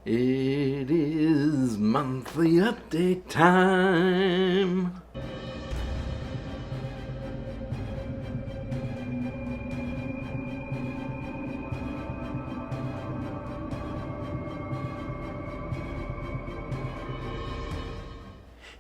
It is monthly update time.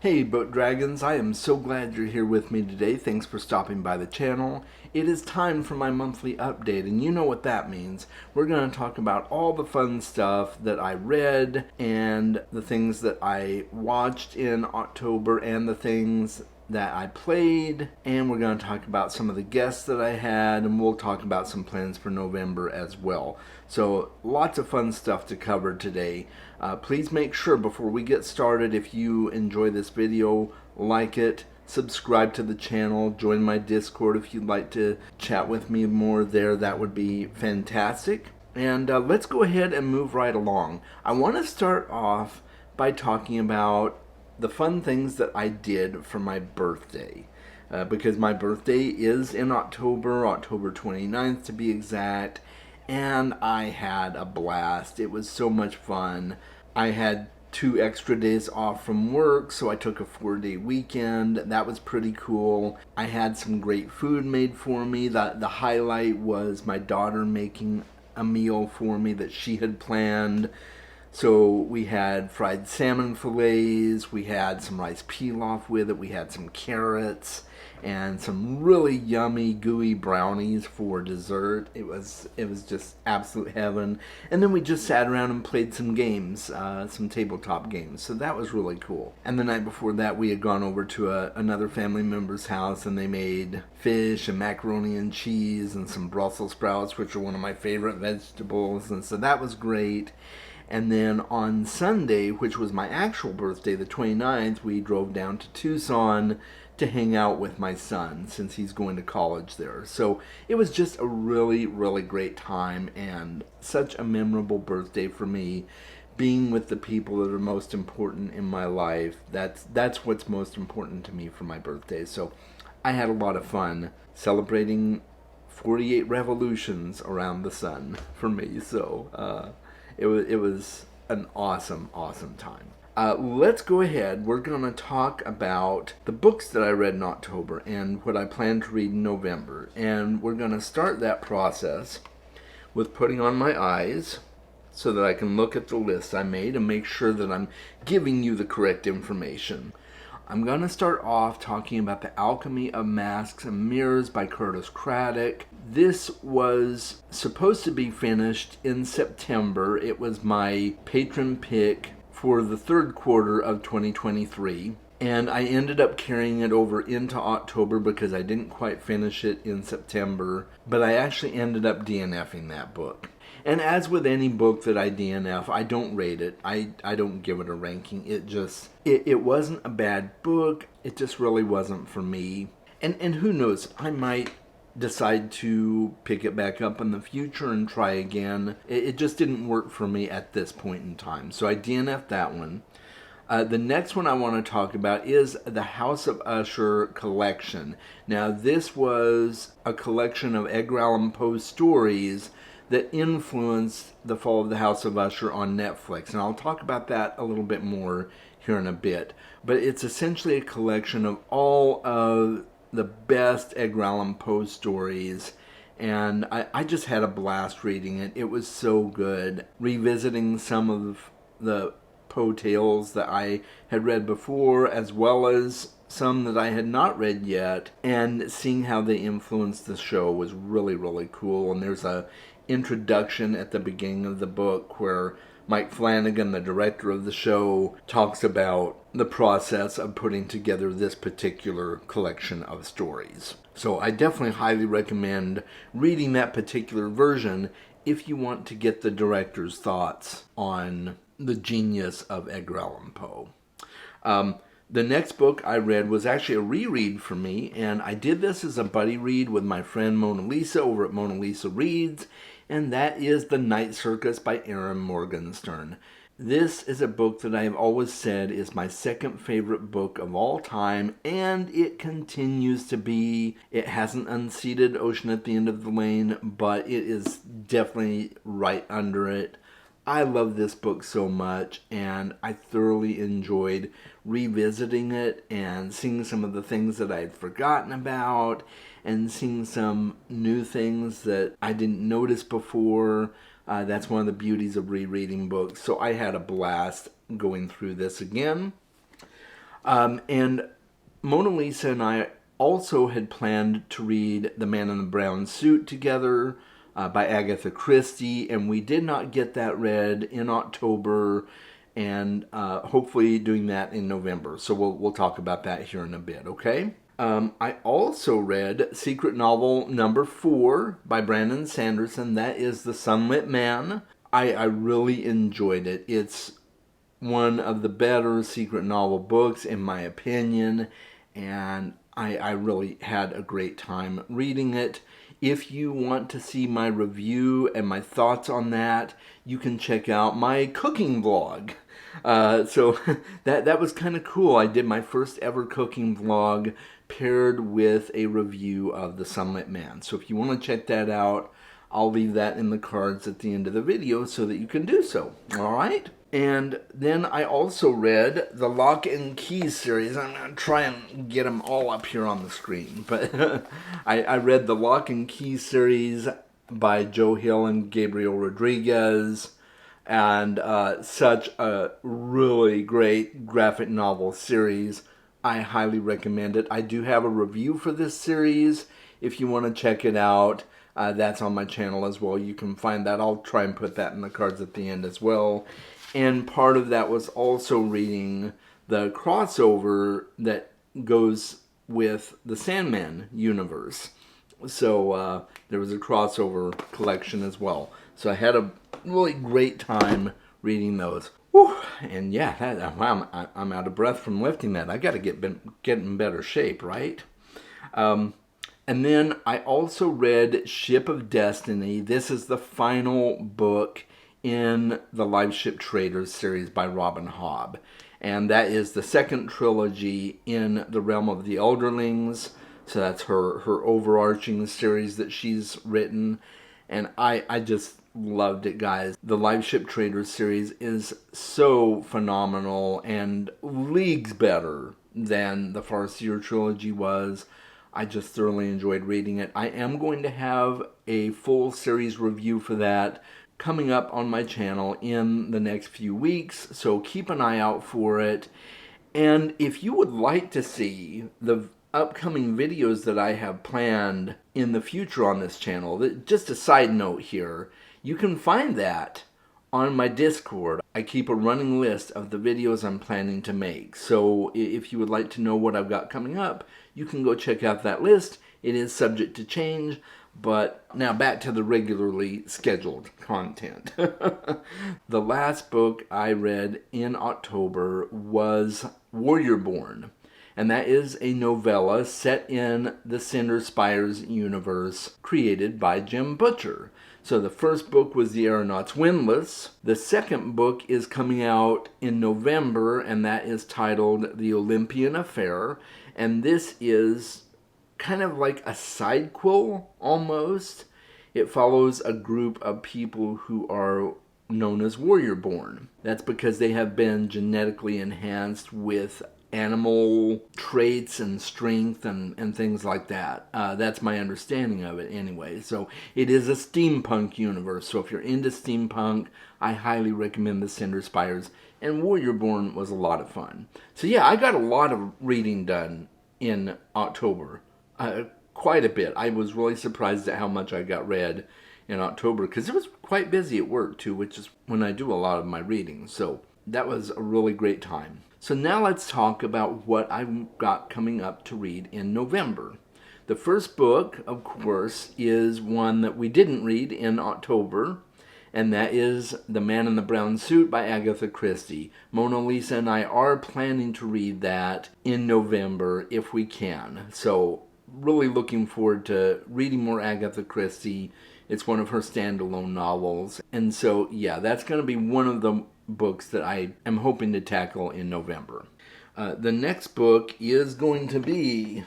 Hey Boat Dragons, I am so glad you're here with me today. Thanks for stopping by the channel. It is time for my monthly update, and you know what that means. We're going to talk about all the fun stuff that I read and the things that I watched in October and the things that I played, and we're going to talk about some of the guests that I had, and we'll talk about some plans for November as well. So lots of fun stuff to cover today. Please make sure before we get started, if you enjoy this video, like it, subscribe to the channel, join my Discord if you'd like to chat with me more there. That would be fantastic. And let's go ahead and move right along. I want to start off by talking about the fun things that I did for my birthday. Because my birthday is in October 29th to be exact, and I had a blast. It was so much fun. I had 2 extra days off from work, so I took a 4-day weekend. That was pretty cool. I had some great food made for me. The highlight was my daughter making a meal for me that she had planned. So we had fried salmon fillets, we had some rice pilaf with it, we had some carrots, and some really yummy gooey brownies for dessert. It was just absolute heaven. And then we just sat around and played some games, some tabletop games. So that was really cool. And the night before that, we had gone over to another family member's house, and they made fish and macaroni and cheese and some Brussels sprouts, which are one of my favorite vegetables. And so that was great. And then on Sunday, which was my actual birthday, the 29th, we drove down to Tucson to hang out with my son since he's going to college there. So it was just a really, really great time and such a memorable birthday for me. Being with the people that are most important in my life, that's what's most important to me for my birthday. So I had a lot of fun celebrating 48 revolutions around the sun for me. So it was an awesome time. Let's go ahead. We're going to talk about the books that I read in October and what I plan to read in November. And we're going to start that process with putting on my eyes so that I can look at the list I made and make sure that I'm giving you the correct information. I'm going to start off talking about The Alchemy of Masks and Mirrors by Curtis Craddock. This was supposed to be finished in September. It was my patron pick for the third quarter of 2023. And I ended up carrying it over into October because I didn't quite finish it in September. But I actually ended up DNFing that book. And as with any book that I DNF, I don't rate it. I don't give it a ranking. It wasn't a bad book. It just really wasn't for me. And who knows, I might decide to pick it back up in the future and try again. It just didn't work for me at this point in time. So I DNF'd that one. The next one I want to talk about is the House of Usher collection. Now, this was a collection of Edgar Allan Poe stories that influenced the fall of the House of Usher on Netflix. And I'll talk about that a little bit more here in a bit. But it's essentially a collection of all of the best Edgar Allan Poe stories. And I just had a blast reading it. It was so good. Revisiting some of the Poe tales that I had read before, as well as some that I had not read yet, and seeing how they influenced the show was really, really cool. And there's a introduction at the beginning of the book where Mike Flanagan, the director of the show, talks about the process of putting together this particular collection of stories. So I definitely highly recommend reading that particular version if you want to get the director's thoughts on the genius of Edgar Allan Poe. The next book I read was actually a reread for me, and I did this as a buddy read with my friend Mona Lisa over at Mona Lisa Reads, and that is The Night Circus by Erin Morgenstern. This is a book that I have always said is my second favorite book of all time, and it continues to be. It hasn't unseated Ocean at the End of the Lane, but it is definitely right under it. I love this book so much, and I thoroughly enjoyed revisiting it and seeing some of the things that I'd forgotten about and seeing some new things that I didn't notice before. That's one of the beauties of rereading books. So I had a blast going through this again. And Mona Lisa and I also had planned to read The Man in the Brown Suit together by Agatha Christie, and we did not get that read in October, and hopefully doing that in November. So we'll talk about that here in a bit, okay? I also read secret novel number 4 by Brandon Sanderson. That is The Sunlit Man. I really enjoyed it. It's one of the better secret novel books in my opinion, and I really had a great time reading it. If you want to see my review and my thoughts on that, you can check out my cooking vlog. So that was kind of cool. I did my first ever cooking vlog paired with a review of The Sunlit Man. So if you want to check that out, I'll leave that in the cards at the end of the video so that you can do so. All right? And then I also read the Lock and Key series. I'm going to try and get them all up here on the screen. But I read the Lock and Key series by Joe Hill and Gabriel Rodriguez. And such a really great graphic novel series. I highly recommend it. I do have a review for this series. If you want to check it out, that's on my channel as well. You can find that. I'll try and put that in the cards at the end as well. And part of that was also reading the crossover that goes with the Sandman universe. So there was a crossover collection as well. So I had a really great time reading those. Whew. And yeah, I'm out of breath from lifting that. I got to get in better shape, right? And then I also read Ship of Destiny. This is the final book in the Live Ship Traders series by Robin Hobb. And that is the second trilogy in the realm of the Elderlings. So that's her overarching series that she's written. And I just loved it, guys. The Live Ship Traders series is so phenomenal and leagues better than the Farseer trilogy was. I just thoroughly enjoyed reading it. I am going to have a full series review for that coming up on my channel in the next few weeks, so keep an eye out for it. And if you would like to see the upcoming videos that I have planned in the future on this channel, just a side note here, you can find that on my Discord. I keep a running list of the videos I'm planning to make. So if you would like to know what I've got coming up, you can go check out that list. It is subject to change, but now back to the regularly scheduled content. The last book I read in October was Warrior Born, and that is a novella set in the Cinder Spires universe created by Jim Butcher. So the first book was The Aeronaut's Windlass. The second book is coming out in November, and that is titled The Olympian Affair. And this is kind of like a sidequel, almost. It follows a group of people who are known as Warrior Born. That's because they have been genetically enhanced with animal traits and strength and things like that. That's my understanding of it anyway. So it is a steampunk universe. So if you're into steampunk, I highly recommend the Cinder Spires. And Warrior Born was a lot of fun. So yeah, I got a lot of reading done in October. Quite a bit. I was really surprised at how much I got read in October because it was quite busy at work too, which is when I do a lot of my reading. So that was a really great time. So now let's talk about what I've got coming up to read in November. The first book, of course, is one that we didn't read in October, and that is The Man in the Brown Suit by Agatha Christie. Mona Lisa and I are planning to read that in November if we can. So really looking forward to reading more Agatha Christie. It's one of her standalone novels. And so, yeah, that's going to be one of the books that I am hoping to tackle in November. The next book is going to be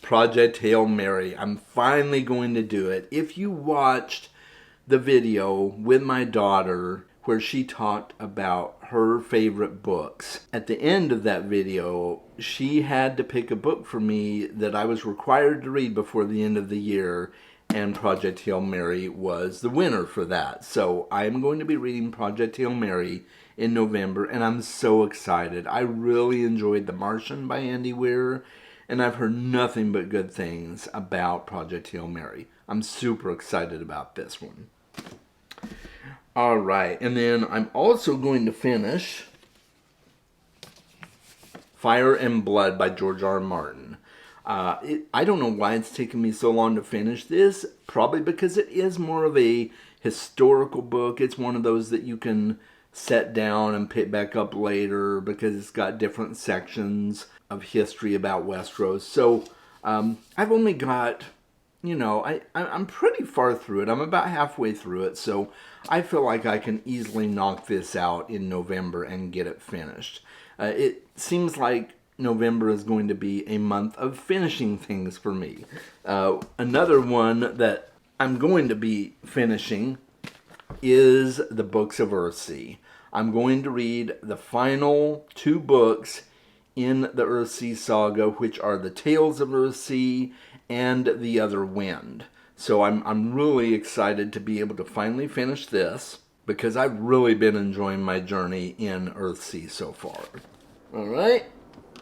Project Hail Mary. I'm finally going to do it. If you watched the video with my daughter where she talked about her favorite books. At the end of that video, she had to pick a book for me that I was required to read before the end of the year, and Project Hail Mary was the winner for that. So I'm going to be reading Project Hail Mary in November, and I'm so excited. I really enjoyed The Martian by Andy Weir, and I've heard nothing but good things about Project Hail Mary. I'm super excited about this one. All right, and then I'm also going to finish Fire and Blood by George R. R. Martin. I don't know why it's taken me so long to finish this. Probably because it is more of a historical book. It's one of those that you can set down and pick back up later because it's got different sections of history about Westeros. So I've only got, I'm pretty far through it. I'm about halfway through it. So I feel like I can easily knock this out in November and get it finished. It seems like November is going to be a month of finishing things for me. Another one that I'm going to be finishing is the books of Earthsea. I'm going to read the final 2 books in the Earthsea saga, which are the Tales of Earthsea and The Other Wind. So I'm really excited to be able to finally finish this because I've really been enjoying my journey in Earthsea so far. All right.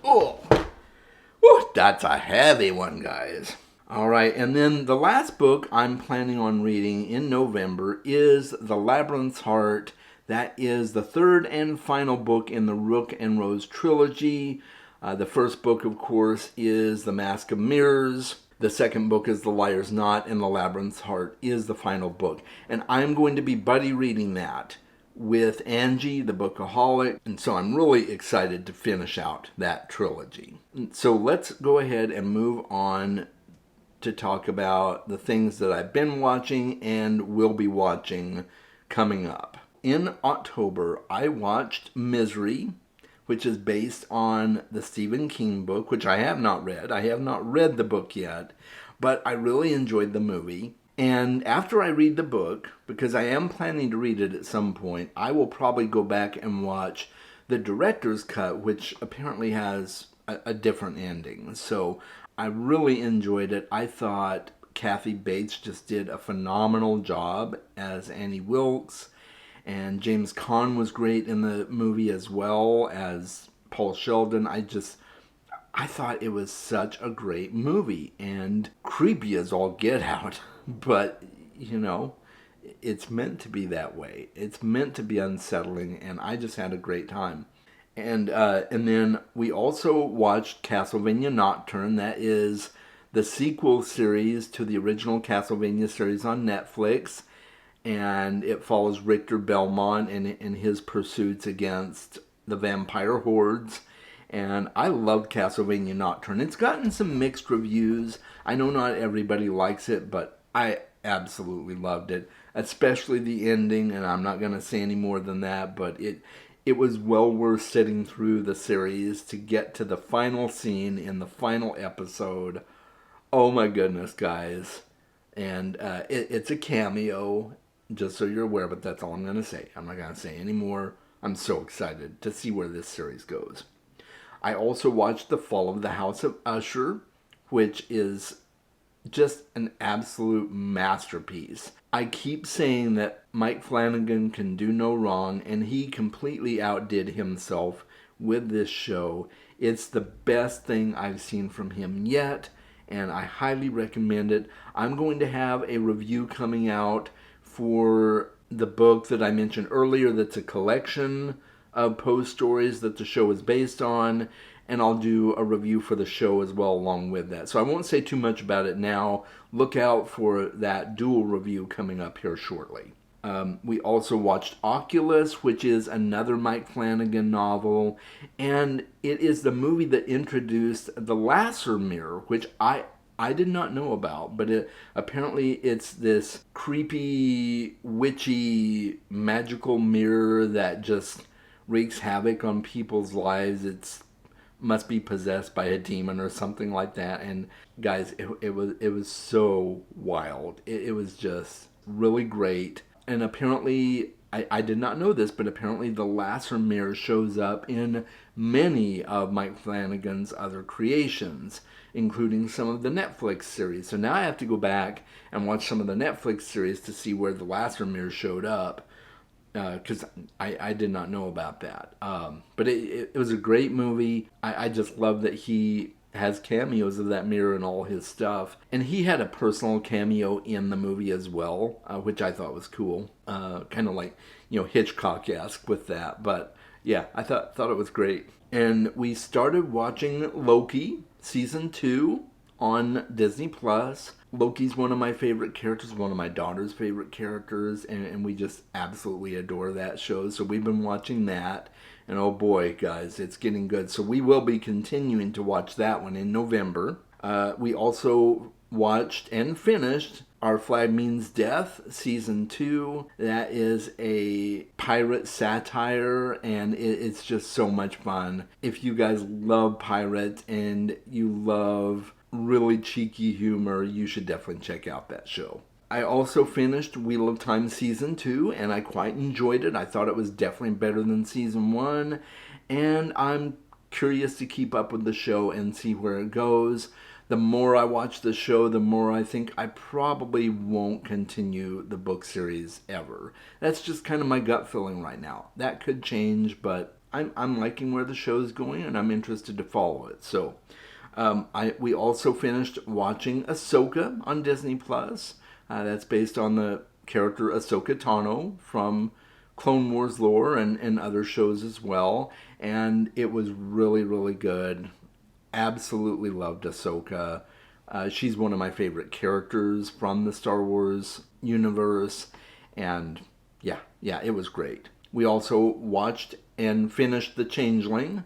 Oh, that's a heavy one, guys. All right, and then the last book I'm planning on reading in November is The Labyrinth's Heart. That is the 3rd and final book in the Rook and Rose trilogy. The first book, of course, is The Mask of Mirrors. The second book is The Liar's Knot, and The Labyrinth's Heart is the final book. And I'm going to be buddy reading that with Angie, the Bookaholic, and so I'm really excited to finish out that trilogy. So let's go ahead and move on to talk about the things that I've been watching and will be watching coming up. In October, I watched Misery, which is based on the Stephen King book, which I have not read. I have not read the book yet, but I really enjoyed the movie. And after I read the book, because I am planning to read it at some point, I will probably go back and watch the director's cut, which apparently has a different ending. So I really enjoyed it. I thought Kathy Bates just did a phenomenal job as Annie Wilkes, and James Caan was great in the movie as well as Paul Sheldon. I thought it was such a great movie, and creepy as all get out. But, it's meant to be that way. It's meant to be unsettling, and I just had a great time. And then we also watched Castlevania Nocturne. That is the sequel series to the original Castlevania series on Netflix. And it follows Richter Belmont in his pursuits against the vampire hordes. And I loved Castlevania Nocturne. It's gotten some mixed reviews. I know not everybody likes it, but I absolutely loved it. Especially the ending, and I'm not going to say any more than that, but it was well worth sitting through the series to get to the final scene in the final episode. Oh my goodness, guys. And it's a cameo, just so you're aware, but that's all I'm going to say. I'm not going to say any more. I'm so excited to see where this series goes. I also watched The Fall of the House of Usher, which is just an absolute masterpiece. I keep saying that Mike Flanagan can do no wrong, and he completely outdid himself with this show. It's the best thing I've seen from him yet, and I highly recommend it. I'm going to have a review coming out for the book that I mentioned earlier that's a collection of Poe stories that the show is based on, and I'll do a review for the show as well along with that. So I won't say too much about it now. Look out for that dual review coming up here shortly. We also watched Oculus, which is another Mike Flanagan novel, and it is the movie that introduced the Lasser mirror, which I did not know about, but apparently it's this creepy, witchy, magical mirror that just wreaks havoc on people's lives. It must be possessed by a demon or something like that. And guys, it was so wild. It was just really great. And apparently, I did not know this, but apparently the Lassermere shows up in many of Mike Flanagan's other creations, including some of the Netflix series. So now I have to go back and watch some of the Netflix series to see where the Lassermere showed up, because I did not know about that. But it was a great movie. I just love that he has cameos of that mirror and all his stuff. And he had a personal cameo in the movie as well, which I thought was cool. Kind of like, Hitchcock-esque with that. But yeah, I thought it was great. And we started watching Loki season 2 on Disney Plus. Loki's one of my favorite characters, one of my daughter's favorite characters, and we just absolutely adore that show. So we've been watching that, and oh boy, guys, it's getting good. So we will be continuing to watch that one in November. We also watched and finished Our Flag Means Death, Season 2. That is a pirate satire, and it's just so much fun. If you guys love pirates and you love really cheeky humor, you should definitely check out that show. I also finished Wheel of Time Season 2, and I quite enjoyed it. I thought it was definitely better than Season 1, and I'm curious to keep up with the show and see where it goes. The more I watch the show, the more I think I probably won't continue the book series ever. That's just kind of my gut feeling right now. That could change, but I'm liking where the show's going, and I'm interested to follow it. So we also finished watching Ahsoka on Disney Plus. That's based on the character Ahsoka Tano from Clone Wars lore and other shows as well. And it was really, really good. Absolutely loved Ahsoka. She's one of my favorite characters from the Star Wars universe. And yeah, it was great. We also watched and finished The Changeling,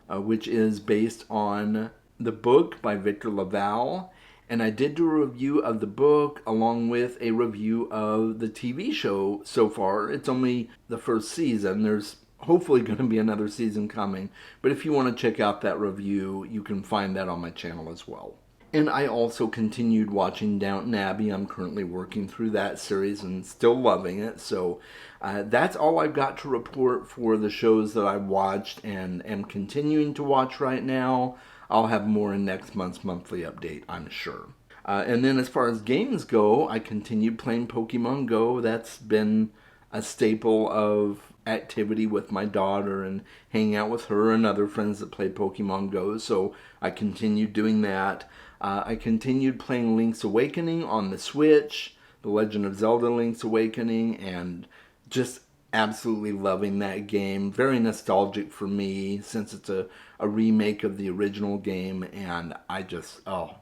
which is based on the book by Victor LaValle, and I did do a review of the book along with a review of the TV show so far. It's only the first season. There's hopefully going to be another season coming, but if you want to check out that review, you can find that on my channel as well. And I also continued watching Downton Abbey. I'm currently working through that series and still loving it. So that's all I've got to report for the shows that I watched and am continuing to watch right now. I'll have more in next month's monthly update, I'm sure. And then as far as games go, I continued playing Pokemon Go. That's been a staple of activity with my daughter and hanging out with her and other friends that play Pokemon Go. So I continued doing that. I continued playing Link's Awakening on the Switch, The Legend of Zelda Link's Awakening, and just absolutely loving that game. Very nostalgic for me since it's a remake of the original game, and I just,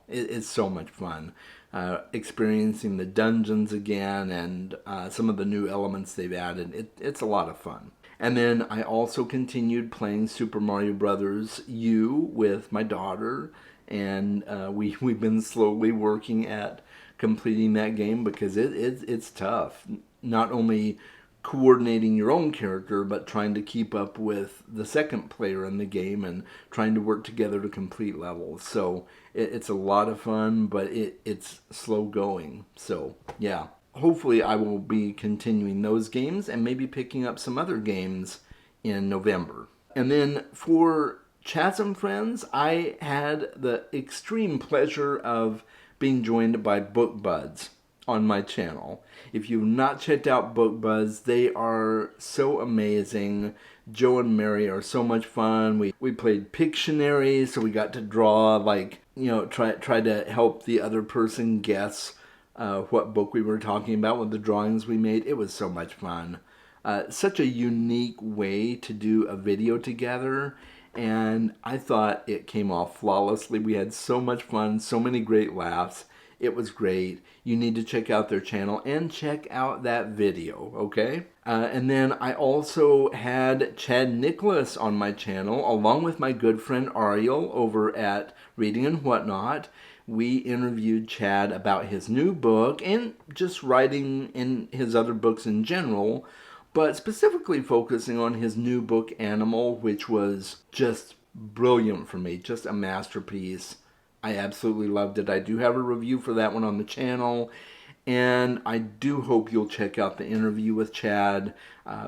it's so much fun. Experiencing the dungeons again and some of the new elements they've added. It's a lot of fun. And then I also continued playing Super Mario Brothers U with my daughter, and we've been slowly working at completing that game because it's tough. Not only coordinating your own character, but trying to keep up with the second player in the game and trying to work together to complete levels. So it's a lot of fun, but it's slow going. So yeah, hopefully I will be continuing those games and maybe picking up some other games in November. And then for Chasm Friends, I had the extreme pleasure of being joined by Book Buds on my channel. If you've not checked out Book Buds, they are so amazing. Joe and Mary are so much fun. We played Pictionary, so we got to draw, try to help the other person guess what book we were talking about with the drawings we made. It was so much fun. Such a unique way to do a video together, and I thought it came off flawlessly. We had so much fun, so many great laughs. It was great. You need to check out their channel and check out that video, okay? And then I also had Chad Nicholas on my channel, along with my good friend Ariel over at Reading and Whatnot. We interviewed Chad about his new book and just writing in his other books in general, but specifically focusing on his new book, Animal, which was just brilliant for me, just a masterpiece. I absolutely loved it. I do have a review for that one on the channel, And I do hope you'll check out the interview with Chad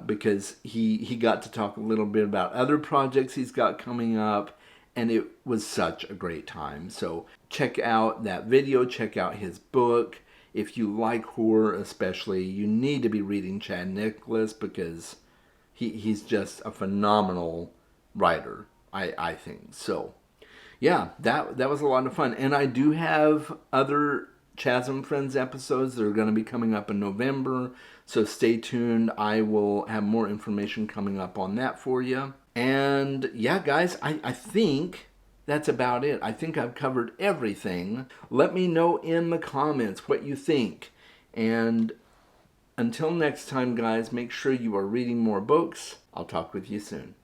because he got to talk a little bit about other projects he's got coming up, and it was such a great time. So check out that video, check out his book. If you like horror especially, you need to be reading Chad Nicholas because he's just a phenomenal writer, I think. So yeah, that was a lot of fun. And I do have other Chasm Friends episodes that are going to be coming up in November, so stay tuned. I will have more information coming up on that for you. And yeah, guys, I think that's about it. I think I've covered everything. Let me know in the comments what you think. And until next time, guys, make sure you are reading more books. I'll talk with you soon.